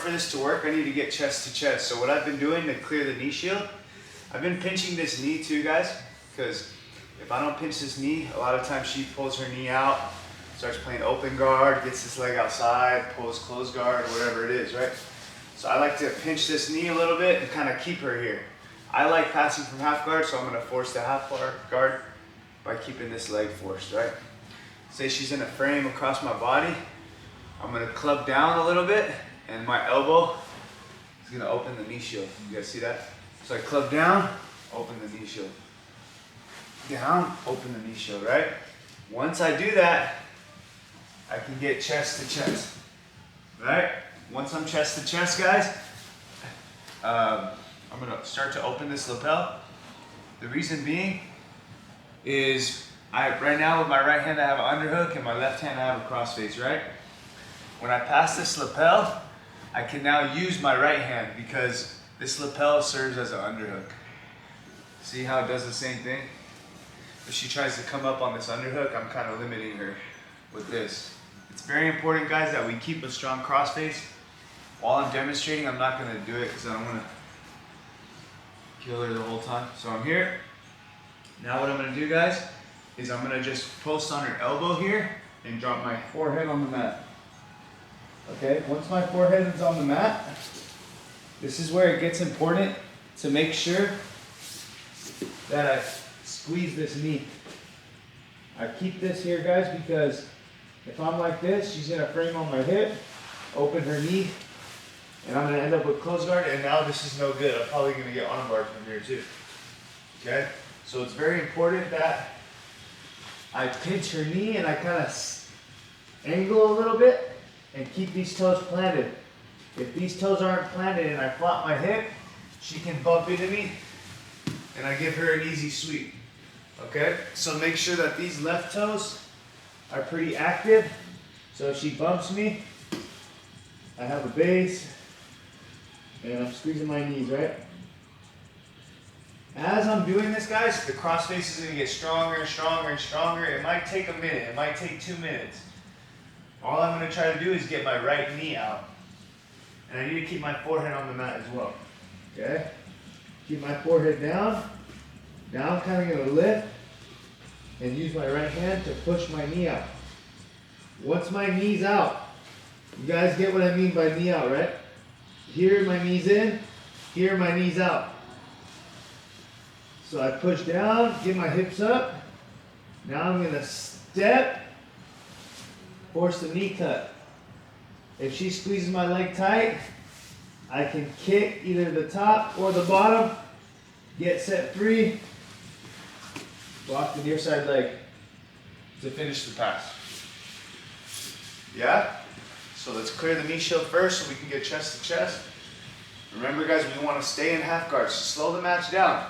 for this to work, I need to get chest to chest. So what I've been doing to clear the knee shield, I've been pinching this knee too, guys, because if I don't pinch this knee, a lot of times she pulls her knee out, starts playing open guard, gets this leg outside, pulls closed guard, whatever it is, right? So I like to pinch this knee a little bit and kind of keep her here. I like passing from half guard, so I'm going to force the half guard by keeping this leg forced, right? Say she's in a frame across my body, I'm going to club down a little bit, and my elbow is going to open the knee shield. You guys see that? So I club down, open the knee shield. Down, open the knee shield, right? Once I do that, I can get chest to chest, right? Once I'm chest to chest, guys, I'm gonna start to open this lapel. The reason being is right now with my right hand I have an underhook and my left hand I have a crossface, right? When I pass this lapel, I can now use my right hand because this lapel serves as an underhook. See how it does the same thing? If she tries to come up on this underhook, I'm kind of limiting her with this. It's very important, guys, that we keep a strong crossface. While I'm demonstrating, I'm not going to do it because I don't want to kill her the whole time. So I'm here. Now what I'm going to do, guys, is I'm going to just post on her elbow here and drop my forehead on the mat. Okay, once my forehead is on the mat, this is where it gets important to make sure that I squeeze this knee. I keep this here, guys, because if I'm like this, she's going to frame on my hip, open her knee, and I'm going to end up with closed guard, and now this is no good. I'm probably going to get arm guard from here too. Okay? So it's very important that I pinch her knee and I kind of angle a little bit and keep these toes planted. If these toes aren't planted and I flop my hip, she can bump into me and I give her an easy sweep. Okay? So make sure that these left toes are pretty active. So if she bumps me, I have a base and I'm squeezing my knees, right? As I'm doing this, guys, the crossface is going to get stronger and stronger and stronger. It might take a minute. It might take 2 minutes. All I'm going to try to do is get my right knee out. And I need to keep my forehead on the mat as well. Okay? Keep my forehead down. Now I'm kind of going to lift and use my right hand to push my knee out. Once my knee's out, you guys get what I mean by knee out, right? Here my knee's in, here my knee's out. So I push down, get my hips up. Now I'm going to step, force the knee cut. If she squeezes my leg tight, I can kick either the top or the bottom, get set free, block the near side leg to finish the pass. Yeah? So let's clear the knee shield first so we can get chest to chest. Remember, guys, we want to stay in half guard. So slow the match down.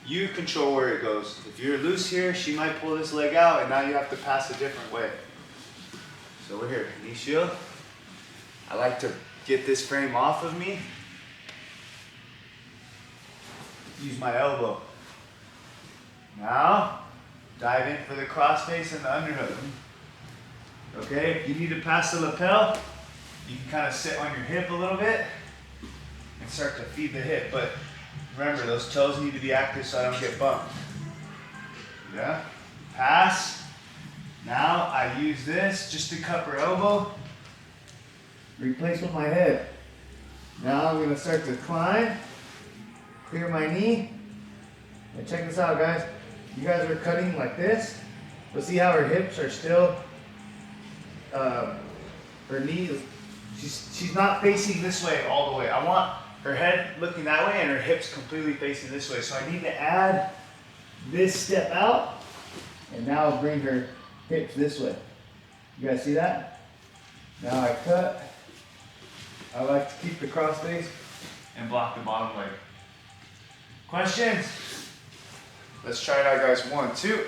You control where it goes. If you're loose here, she might pull this leg out and now you have to pass a different way. So we're here, knee shield. I like to get this frame off of me. Use my elbow. Now, dive in for the crossface and the underhook. Okay, if you need to pass the lapel, you can kind of sit on your hip a little bit and start to feed the hip. But remember, those toes need to be active so I don't get bumped. Yeah? Pass. Now I use this just to cup her elbow. Replace with my head. Now I'm going to start to climb. Clear my knee. And check this out, guys. You guys are cutting like this. But see how her hips are still, her knee, she's not facing this way all the way. I want her head looking that way and her hips completely facing this way. So I need to add this step out and now bring her hips this way. You guys see that? Now I cut. I like to keep the crossface and block the bottom leg. Questions? Let's try it out, guys. 1, 2.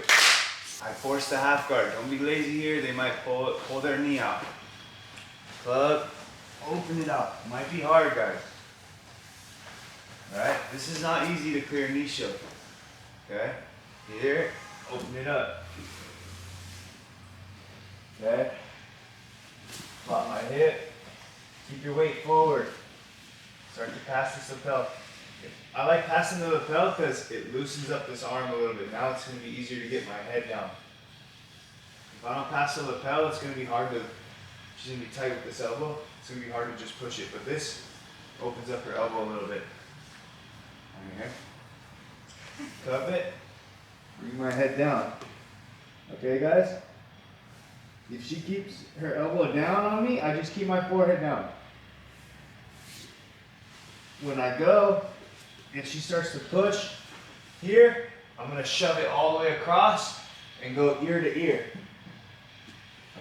I force the half guard. Don't be lazy here. They might pull their knee out. Club, open it out. Might be hard, guys. All right, this is not easy to clear knee shield. Okay, here, open it up. Okay, flop my hip, Keep your weight forward. Start to pass this lapel. I like passing the lapel because it loosens up this arm a little bit. Now it's going to be easier to get my head down. If I don't pass the lapel, it's going to be hard to, she's going to be tight with this elbow. It's going to be hard to just push it. But this opens up her elbow a little bit. Okay. Cup it. Bring my head down. Okay, guys? If she keeps her elbow down on me, I just keep my forehead down. When I go, and she starts to push here, I'm going to shove it all the way across and go ear to ear.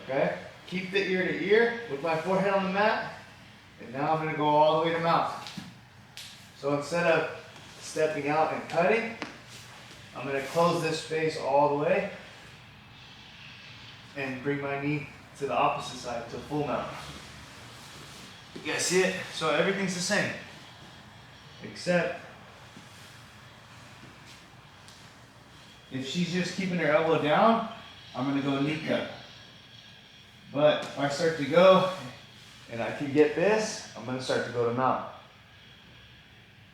Okay? Keep the ear to ear with my forehead on the mat. And now I'm going to go all the way to mount. So instead of stepping out and cutting, I'm going to close this space all the way and bring my knee to the opposite side to full mount. You guys see it? So everything's the same. Except if she's just keeping her elbow down, I'm going to go knee cut. But if I start to go and I can get this, I'm going to start to go to mount.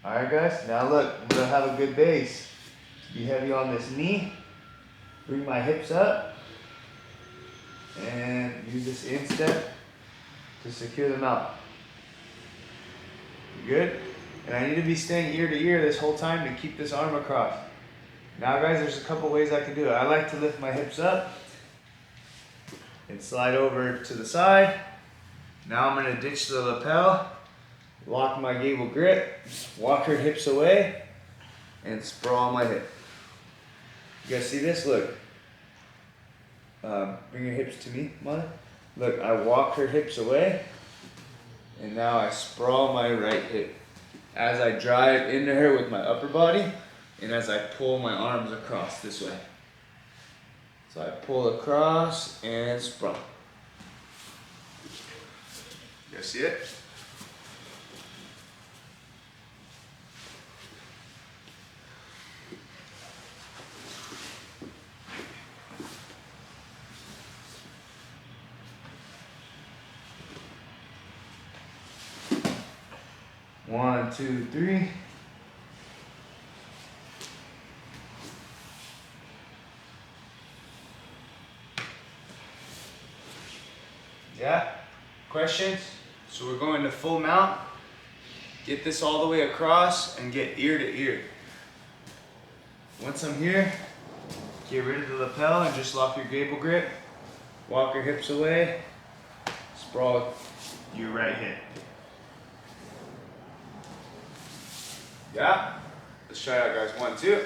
Alright guys, now look, I'm going to have a good base. Be heavy on this knee. Bring my hips up. And use this instep to secure the mount. You good? And I need to be staying ear to ear this whole time to keep this arm across. Now guys, there's a couple ways I can do it. I like to lift my hips up and slide over to the side. Now I'm going to ditch the lapel, lock my gable grip, walk her hips away, and sprawl my hip. You guys see this? Look. Bring your hips to me, mother. Look, I walk her hips away, and now I sprawl my right hip as I drive into her with my upper body, and as I pull my arms across this way. So I pull across and sprawl. You guys see it? One, two, three. Yeah? Questions? So we're going to full mount. Get this all the way across and get ear to ear. Once I'm here, get rid of the lapel and just lock your gable grip. Walk your hips away. Sprawl your right hip. Yeah? Let's try it out, guys. 1, 2.